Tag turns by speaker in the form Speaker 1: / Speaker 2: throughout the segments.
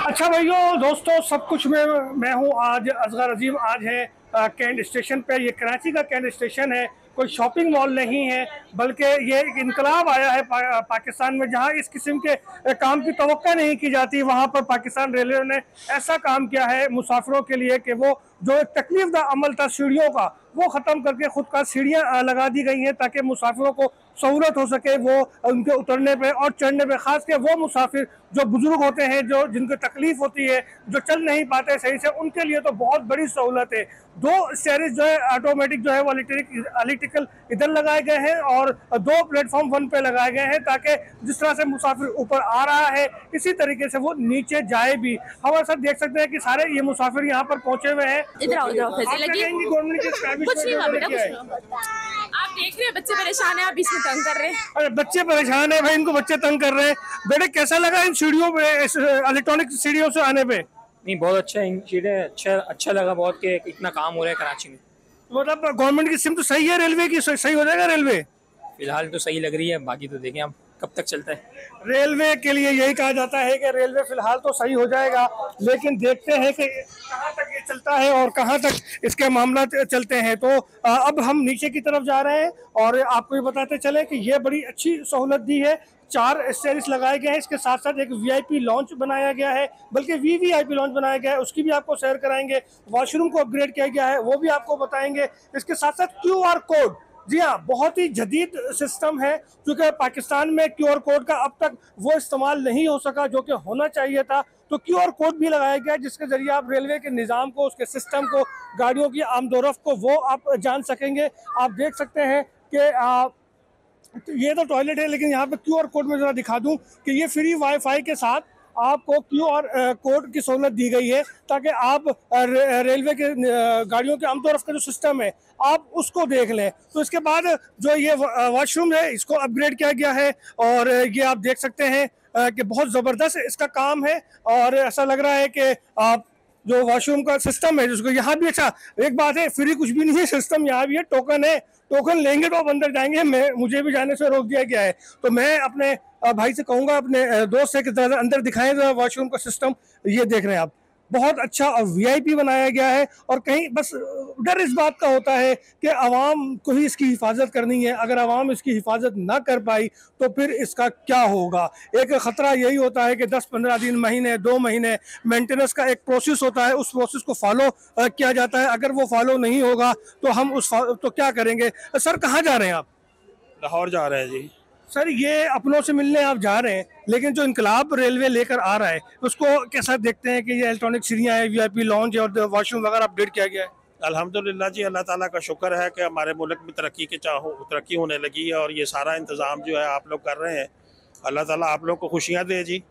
Speaker 1: अच्छा भाइयों दोस्तों, सब कुछ मैं हूँ आज असगर अजीम। आज है कैंट स्टेशन पे। ये कराची का कैंट स्टेशन है, कोई शॉपिंग मॉल नहीं है, बल्कि ये एक इनकलाब आया है पाकिस्तान में, जहाँ इस किस्म के काम की तवक्को नहीं की जाती। वहाँ पर पाकिस्तान रेलवे ने ऐसा काम किया है मुसाफिरों के लिए कि वो जो एक तकलीफ दा अमल था सीढ़ियों का, वो ख़त्म करके खुद का सीढ़ियाँ लगा दी गई हैं ताकि मुसाफिरों को सहूलत हो सके वो उनके उतरने पे और चढ़ने पे। ख़ास कर वो मुसाफिर जो बुजुर्ग होते हैं, जो जिनको तकलीफ होती है, जो चल नहीं पाते सही से, उनके लिए तो बहुत बड़ी सहूलत है। दो स्टेयर्स जो है ऑटोमेटिक जो है वो इलेक्ट्रिकल इधर लगाए गए हैं और दो प्लेटफॉर्म 1 पे लगाए गए हैं ताकि जिस तरह से मुसाफिर ऊपर आ रहा है इसी तरीके से वो नीचे जाए भी। हमारे साथ देख सकते हैं कि सारे ये मुसाफिर यहाँ पर पहुंचे हुए हैं।
Speaker 2: इधर आओ, इधर आओ, फैज़ल लगी।
Speaker 1: गवर्नमेंट की
Speaker 2: कुछ नहीं हुआ बेटा, कुछ नहीं
Speaker 1: है।
Speaker 2: हुआ। आप देख रहे हैं बच्चे परेशान है, आप बीच में तंग कर रहे हैं।
Speaker 1: अरे बच्चे परेशान है भाई, इनको बच्चे तंग कर रहे हैं। बेटे कैसा लगा इन सीढ़ियों पे, इलेक्ट्रॉनिक सीढ़ियों से आने पे?
Speaker 3: नहीं, बहुत अच्छा है, इन चीज़ें अच्छा लगा बहुत कि इतना काम हो रहा है कराची में।
Speaker 1: मतलब गवर्नमेंट की सिम तो सही है, रेलवे की सही हो जाएगा रेलवे?
Speaker 3: फिलहाल तो सही लग रही है, बाकी तो देखें अब कब तक चलता है।
Speaker 1: रेलवे के लिए यही कहा जाता है कि रेलवे फिलहाल तो सही हो जाएगा, लेकिन देखते हैं कि कहाँ तक ये चलता है और कहाँ तक इसके मामला चलते हैं। तो अब हम नीचे की तरफ जा रहे हैं और आपको ये बताते चले कि ये बड़ी अच्छी सहूलत दी है। 4 स्टेयर्स लगाए गए हैं, इसके साथ साथ एक वीआईपी लॉन्च बनाया गया है, बल्कि वीवीआईपी लॉन्च बनाया गया है, उसकी भी आपको शेयर कराएंगे। वॉशरूम को अपग्रेड किया गया है, वो भी आपको बताएंगे। इसके साथ साथ क्यूआर कोड, जी हाँ, बहुत ही जदीद सिस्टम है, क्योंकि पाकिस्तान में क्यूआर कोड का अब तक वो इस्तेमाल नहीं हो सका जो कि होना चाहिए था। तो क्यूआर कोड भी लगाया गया है जिसके जरिए आप रेलवे के निज़ाम को, उसके सिस्टम को, गाड़ियों की आमदोरफ्त को वो आप जान सकेंगे। आप देख सकते हैं कि तो ये तो टॉयलेट है, लेकिन यहाँ पे क्यूआर कोड में ज़रा दिखा दूं कि ये फ्री वाईफाई के साथ आपको क्यूआर कोड की सहूलत दी गई है ताकि आप रेलवे के गाड़ियों के आमतौर का जो सिस्टम है आप उसको देख लें। तो इसके बाद जो ये वॉशरूम है इसको अपग्रेड किया गया है और ये आप देख सकते हैं कि बहुत ज़बरदस्त इसका काम है। और ऐसा लग रहा है कि आप जो वॉशरूम का सिस्टम है जिसको यहाँ भी, अच्छा एक बात है, फ्री कुछ भी नहीं है, सिस्टम यहाँ भी है, टोकन है, टोकन लेंगे तो आप अंदर जाएंगे। मुझे भी जाने से रोक दिया गया है, तो मैं अपने भाई से कहूँगा, अपने दोस्त से कि अंदर दिखाएं जरा वॉशरूम का सिस्टम। ये देख रहे हैं आप, बहुत अच्छा और वीआईपी बनाया गया है। और कहीं बस डर इस बात का होता है कि आवाम को ही इसकी हिफाजत करनी है, अगर आवाम इसकी हिफाजत ना कर पाई तो फिर इसका क्या होगा। एक ख़तरा यही होता है कि 10-15 दिन, महीने, 2 महीने मेंटेनेंस का एक प्रोसेस होता है, उस प्रोसेस को फॉलो किया जाता है। अगर वो फॉलो नहीं होगा तो हम तो क्या करेंगे। सर कहाँ जा रहे हैं आप?
Speaker 4: लाहौर जा रहे हैं जी।
Speaker 1: सर ये अपनों से मिलने आप जा रहे हैं, लेकिन जो इनकलाब रेलवे लेकर आ रहा है उसको कैसा देखते हैं कि ये इलेक्ट्रॉनिक सीढ़ियाँ हैं, वीआईपी लॉन्च है और वॉशरूम वगैरह अपडेट किया गया है?
Speaker 4: अल्हम्दुलिल्लाह जी, अल्लाह ताला का शुक्र है कि हमारे मुल्क में तरक्की होने लगी है और ये सारा इंतज़ाम जो है आप लोग कर रहे हैं। अल्लाह ताला आप लोग को खुशियाँ दे जी,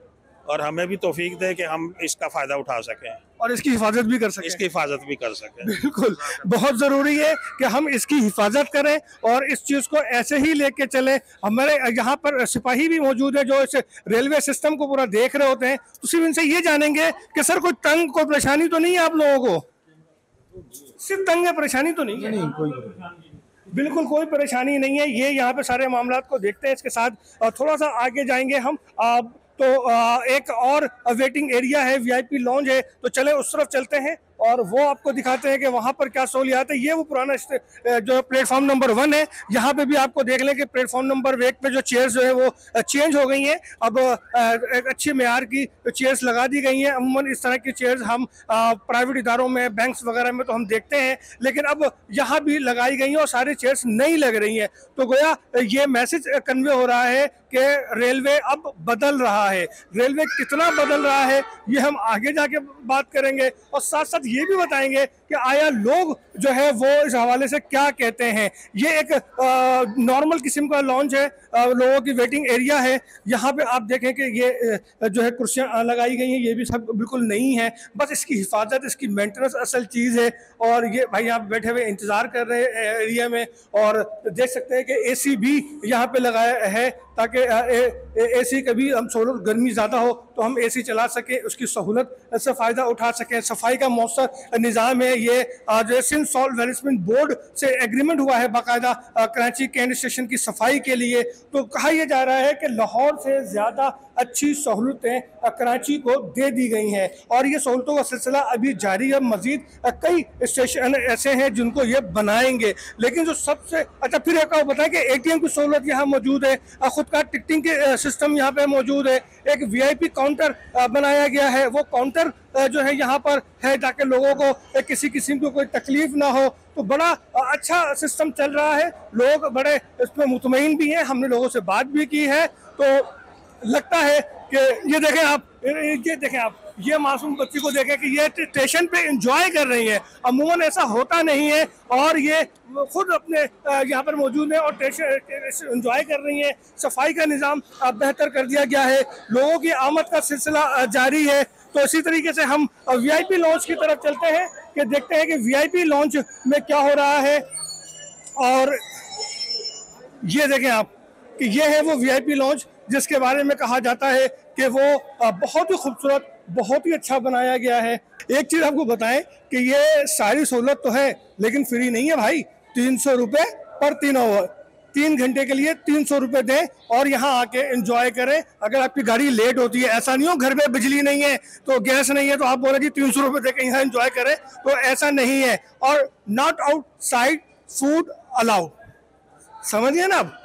Speaker 4: और हमें भी तौफीक दे कि हम इसका फ़ायदा उठा सकें
Speaker 1: और इसकी हिफाजत भी कर सकें।
Speaker 4: इसकी हिफाजत भी कर सकें।
Speaker 1: बिल्कुल, बहुत ज़रूरी है कि हम इसकी हिफाजत करें और इस चीज़ को ऐसे ही लेके चलें। हमारे यहाँ पर सिपाही भी मौजूद है जो इस रेलवे सिस्टम को पूरा देख रहे होते हैं, तो सिर्फ इनसे ये जानेंगे कि सर कोई तंग, कोई परेशानी तो नहीं है आप लोगों को? सिर्फ तंग है, परेशानी तो नहीं है? नहीं, बिल्कुल कोई परेशानी नहीं है। ये यहाँ पे सारे मामलात को देखते हैं। इसके साथ थोड़ा सा आगे जाएंगे हम, तो एक और वेटिंग एरिया है, वीआईपी लॉन्ज है, तो चले उस तरफ चलते हैं और वो आपको दिखाते हैं कि वहाँ पर क्या सहूलियात है। ये वो पुराना जो प्लेटफॉर्म नंबर 1 है, यहाँ पे भी आपको देख लें कि प्लेटफॉर्म नंबर 1 पे जो चेयर्स जो है वो चेंज हो गई हैं। अब एक अच्छी मेयार की चेयर्स लगा दी गई हैं। अमूमन इस तरह की चेयर्स हम प्राइवेट इदारों में, बैंक्स वगैरह में तो हम देखते हैं, लेकिन अब यहाँ भी लगाई गई हैं और सारी चेयर्स नई लग रही हैं। तो गोया ये मैसेज कन्वे हो रहा है कि रेलवे अब बदल रहा है। रेलवे कितना बदल रहा है ये हम आगे जाके बात करेंगे और साथ साथ ये भी बताएंगे कि आया लोग जो है वो इस हवाले से क्या कहते हैं। ये एक नॉर्मल किस्म का लॉन्च है, लोगों की वेटिंग एरिया है। यहाँ पे आप देखें कि ये जो है कुर्सियाँ लगाई गई हैं, ये भी सब बिल्कुल नई हैं। बस इसकी हिफाजत, इसकी मेंटेनेंस असल चीज़ है। और ये भाई यहाँ बैठे हुए इंतज़ार कर रहे हैं एरिया में, और देख सकते हैं कि एसी भी यहाँ पे लगाया है ताकि एसी कभी हम सोलर गर्मी ज़्यादा हो तो हम एसी चला सकें, उसकी सहूलत से फ़ायदा उठा सकें। सफाई का मौसर निज़ाम है। ये जो सिंध सॉल्ट मैनेजमेंट बोर्ड से एग्रीमेंट हुआ है बाकायदा कराची कैंट स्टेशन की सफाई के लिए, तो कहा यह जा रहा है कि लाहौर से ज़्यादा अच्छी सहूलतें कराची को दे दी गई हैं और ये सहूलतों का सिलसिला अभी जारी है। मज़ीद कई स्टेशन ऐसे हैं जिनको ये बनाएंगे। लेकिन जो सबसे अच्छा, फिर एक और बताएं कि ATM की सहूलत यहाँ मौजूद है, खुद का टिकटिंग के सिस्टम यहाँ पे मौजूद है, एक VIP काउंटर बनाया गया है। वो काउंटर जो है यहाँ पर है ताकि लोगों को किसी किस्म की कोई तकलीफ ना हो। तो बड़ा अच्छा सिस्टम चल रहा है, लोग बड़े इसमें मुतमईन भी हैं। हमने लोगों से बात भी की है तो लगता है कि ये देखें आप ये मासूम बच्ची को देखें कि ये स्टेशन पे एंजॉय कर रही है। अमूमन ऐसा होता नहीं है और ये खुद अपने यहाँ पर मौजूद है और स्टेशन एंजॉय कर रही है। सफाई का निज़ाम बेहतर कर दिया गया है, लोगों की आमद का सिलसिला जारी है। तो इसी तरीके से हम VIP लॉन्च की तरफ चलते हैं कि देखते हैं कि VIP लॉन्च में क्या हो रहा है। और ये देखें आप कि ये है वो VIP लॉन्च जिसके बारे में कहा जाता है कि वो बहुत ही खूबसूरत, बहुत ही अच्छा बनाया गया है। एक चीज़ आपको बताएं कि ये सारी सहूलत तो है लेकिन फ्री नहीं है भाई। 300 रुपये पर 3 ओवर, 3 घंटे के लिए 300 रुपये दें और यहाँ आके एंजॉय करें। अगर आपकी गाड़ी लेट होती है, ऐसा नहीं हो घर में बिजली नहीं है तो गैस नहीं है तो आप बोले जी 300 रुपये दे के यहाँ एंजॉय करें, तो ऐसा नहीं है। और नॉट आउटसाइड फूड अलाउड, समझिए ना आप,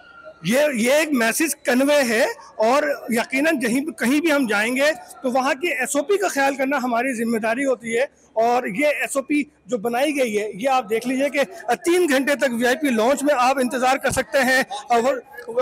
Speaker 1: ये एक मैसेज कन्वे है। और यकीनन कहीं भी हम जाएंगे तो वहाँ की SOP का ख्याल करना हमारी जिम्मेदारी होती है। और ये SOP जो बनाई गई है ये आप देख लीजिए कि 3 घंटे तक VIP लॉन्च में आप इंतज़ार कर सकते हैं।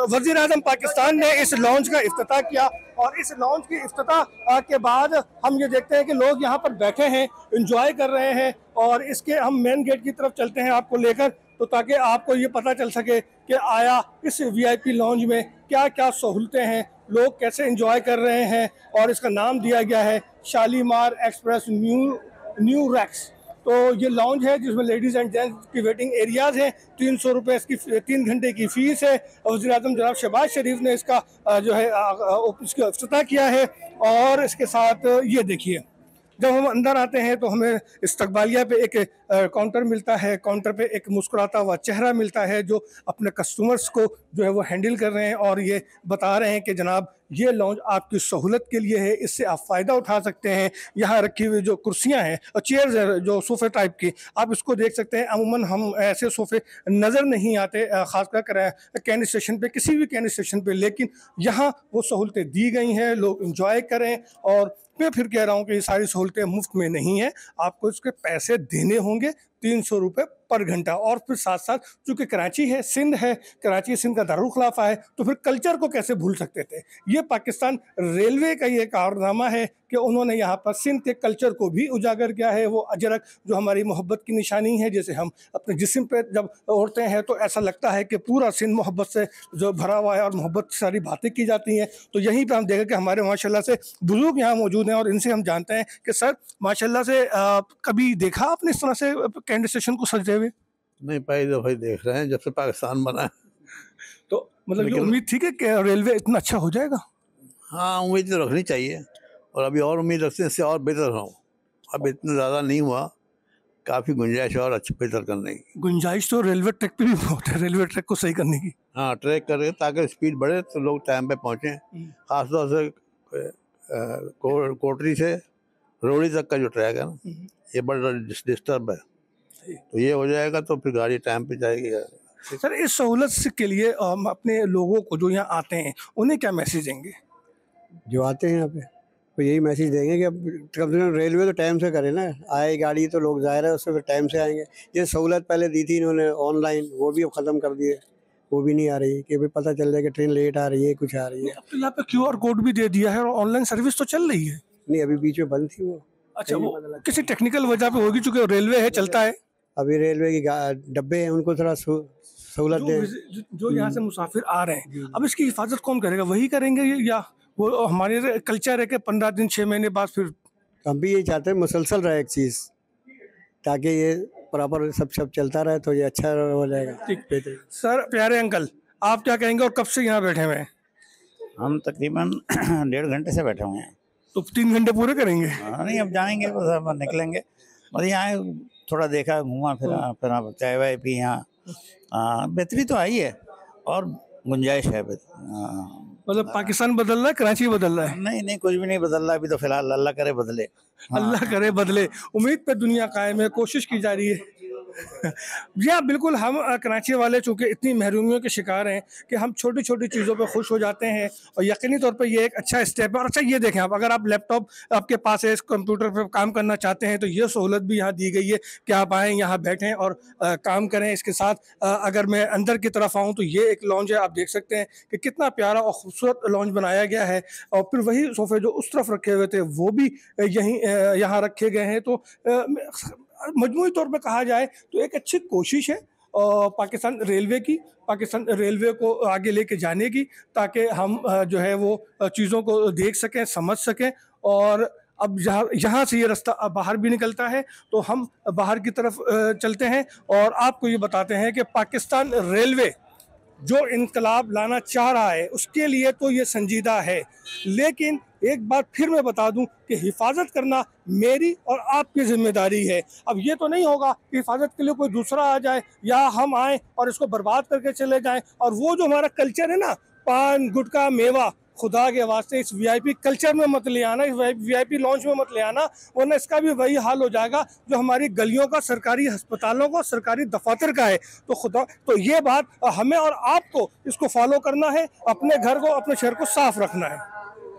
Speaker 1: वज़ीर आज़म पाकिस्तान ने इस लॉन्च का इफ्तिताह किया और इस लॉन्च की इफ्तिताह के बाद हम ये देखते हैं कि लोग यहाँ पर बैठे हैं, इंजॉय कर रहे हैं। और इसके हम मेन गेट की तरफ चलते हैं आपको लेकर, तो ताकि आपको ये पता चल सके कि आया इस VIP लॉन्च में क्या क्या सहूलतें हैं, लोग कैसे एंजॉय कर रहे हैं। और इसका नाम दिया गया है शालीमार एक्सप्रेस न्यू रैक्स। तो ये लॉन्च है जिसमें लेडीज़ एंड जेंट्स की वेटिंग एरियाज़ हैं। 300 रुपये इसकी 3 घंटे की फ़ीस है। वज़ीर आज़म जनाब शहबाज शरीफ ने इसका जो है इसका इफ्तिताह किया है। और इसके साथ ये देखिए, जब हम अंदर आते हैं तो हमें इस्तकबालिया पे एक काउंटर मिलता है। काउंटर पे एक मुस्कुराता हुआ चेहरा मिलता है जो अपने कस्टमर्स को जो है वो हैंडल कर रहे हैं और ये बता रहे हैं कि जनाब ये लॉन्च आपकी सहूलत के लिए है, इससे आप फ़ायदा उठा सकते हैं। यहाँ रखी हुई जो कुर्सियाँ हैं और चेयर्स हैं जो सोफ़े टाइप की, आप इसको देख सकते हैं। अमूमन हम ऐसे सोफ़े नज़र नहीं आते ख़ासकर कैंट स्टेशन पे, किसी भी कैंट स्टेशन पे, लेकिन यहाँ वो सहूलतें दी गई हैं, लोग इंजॉय करें। और मैं फिर कह रहा हूँ कि ये सारी सहूलतें मुफ्त में नहीं हैं, आपको इसके पैसे देने होंगे 300 रुपये पर घंटा। और फिर साथ साथ चूँकि कराची है, सिंध है, कराची सिंध का दारुखिलाफा है, तो फिर कल्चर को कैसे भूल सकते थे। ये पाकिस्तान रेलवे का ये कारनामा है कि उन्होंने यहाँ पर सिंध के कल्चर को भी उजागर किया है। वो अजरक जो हमारी मोहब्बत की निशानी है, जैसे हम अपने जिस्म पे जब ओढ़ते हैं तो ऐसा लगता है कि पूरा सिंध मोहब्बत से जो भरा हुआ है और मोहब्बत से सारी बातें की जाती हैं। तो यहीं पर हम देखें कि हमारे माशाल्लाह से बुजुर्ग यहाँ मौजूद हैं और इनसे हम जानते हैं कि सर माशाल्लाह से कभी देखा आपने इस तरह से कैंट स्टेशन को सजते हुए?
Speaker 5: नहीं, पहली दफ़ा ही देख रहे हैं जब से पाकिस्तान बना है।
Speaker 1: तो मतलब ये उम्मीद थी कि रेलवे इतना अच्छा हो जाएगा?
Speaker 5: हाँ, उम्मीद तो रखनी चाहिए और अभी और उम्मीद रखते हैं इससे और बेहतर हो। अब इतना ज़्यादा नहीं हुआ, काफ़ी गुंजाइश और अच्छा बेहतर करने की।
Speaker 1: गुंजाइश तो रेलवे ट्रैक पे भी बहुत है, रेलवे ट्रैक को सही करने की।
Speaker 5: हाँ, ट्रैक करें ताकि स्पीड बढ़े तो लोग टाइम पे पहुँचें। ख़ासतौर से कोटरी से रोड़ी तक का जो ट्रैक है ना, ये बड़ा डिस्टर्ब है। तो ये हो जाएगा तो फिर गाड़ी टाइम पे जाएगी।
Speaker 1: सर इस सहूलत के लिए हम अपने लोगों को जो यहाँ आते हैं उन्हें क्या मैसेज देंगे?
Speaker 6: जो आते हैं यहाँ पे तो यही मैसेज देंगे कि अब कम से कम रेलवे तो टाइम से करे ना, आए गाड़ी तो लोग ज़ाहिर है उससे फिर टाइम से आएंगे। ये सहूलत पहले दी थी इन्होंने ऑनलाइन, वो भी अब ख़त्म कर दिए, वो भी नहीं आ रही कि भाई पता चल जाए कि ट्रेन लेट आ रही है, कुछ आ रही है।
Speaker 1: अब तो यहाँ पे QR कोड भी दे दिया है और ऑनलाइन सर्विस तो चल रही है।
Speaker 6: नहीं, अभी बीच में बंद थी वो।
Speaker 1: अच्छा, वो किसी टेक्निकल वजह पे होगी, चूँकि रेलवे है, चलता है।
Speaker 6: अभी रेलवे की डब्बे हैं, उनको थोड़ा सहूलत दें।
Speaker 1: जो यहाँ से मुसाफिर आ रहे हैं, अब इसकी हिफाजत कौन करेगा? वही करेंगे या वो हमारे कल्चर है कि 15 दिन 6 महीने बाद फिर?
Speaker 6: हम भी यही चाहते हैं मुसलसल रहे एक चीज़, ताकि ये प्रॉपर सब चलता रहे तो ये अच्छा हो जाएगा।
Speaker 1: ठीक। सर प्यारे अंकल, आप क्या कहेंगे और कब से यहाँ बैठे हुए हैं?
Speaker 7: हम तकरीबन 1.5 घंटे से बैठे हुए हैं।
Speaker 1: तो 3 घंटे पूरे करेंगे?
Speaker 7: हाँ, नहीं अब जाएंगे, बस अब निकलेंगे। बस यहाँ थोड़ा देखा, घूमा फिरा, फिर आप चाय वाय पी। यहाँ बेहतरी तो आई है और गुंजाइश है
Speaker 1: मतलब पाकिस्तान बदल रहा है, कराची बदल रहा है?
Speaker 7: नहीं नहीं, कुछ भी नहीं बदल रहा अभी तो फिलहाल, अल्लाह करे बदले।
Speaker 1: अल्लाह करे बदले, उम्मीद पे दुनिया कायम है, कोशिश की जा रही है। या बिल्कुल, हम कराची वाले चूँकि इतनी महरूमियों के शिकार हैं कि हम छोटी छोटी चीज़ों पे खुश हो जाते हैं, और यकीनी तौर पे ये एक अच्छा स्टेप है। और अच्छा ये देखें आप, अगर आप लैपटॉप आपके पास है, इस कंप्यूटर पे काम करना चाहते हैं, तो ये सहूलत भी यहाँ दी गई है कि आप आएँ, यहाँ बैठें और काम करें। इसके साथ अगर मैं अंदर की तरफ आऊँ तो ये एक लॉन्ज है, आप देख सकते हैं कि कितना प्यारा और ख़ूबसूरत लॉन्ज बनाया गया है। और फिर वही सोफ़े जो उस तरफ रखे हुए थे वो भी यहीं यहाँ रखे गए हैं। तो मजमूई तौर पे कहा जाए तो एक अच्छी कोशिश है पाकिस्तान रेलवे की, पाकिस्तान रेलवे को आगे लेके जाने की, ताकि हम जो है वो चीज़ों को देख सकें, समझ सकें। और अब यहाँ से ये रास्ता बाहर भी निकलता है, तो हम बाहर की तरफ चलते हैं और आपको ये बताते हैं कि पाकिस्तान रेलवे जो इनकलाब लाना चाह रहा है उसके लिए तो ये संजीदा है, लेकिन एक बात फिर मैं बता दूं कि हिफाजत करना मेरी और आपकी जिम्मेदारी है। अब ये तो नहीं होगा कि हिफाजत के लिए कोई दूसरा आ जाए या हम आए और इसको बर्बाद करके चले जाएं। और वो जो हमारा कल्चर है ना, पान गुटखा मेवा, खुदा के वास्ते इस वीआईपी कल्चर में मत ले आना, इस वीआईपी लॉन्च में मत ले आना, वरना इसका भी वही हाल हो जाएगा जो हमारी गलियों का, सरकारी अस्पतालों का, सरकारी दफातर का है। तो खुदा, तो ये बात हमें और आपको इसको फॉलो करना है, अपने घर को, अपने शहर को साफ रखना है।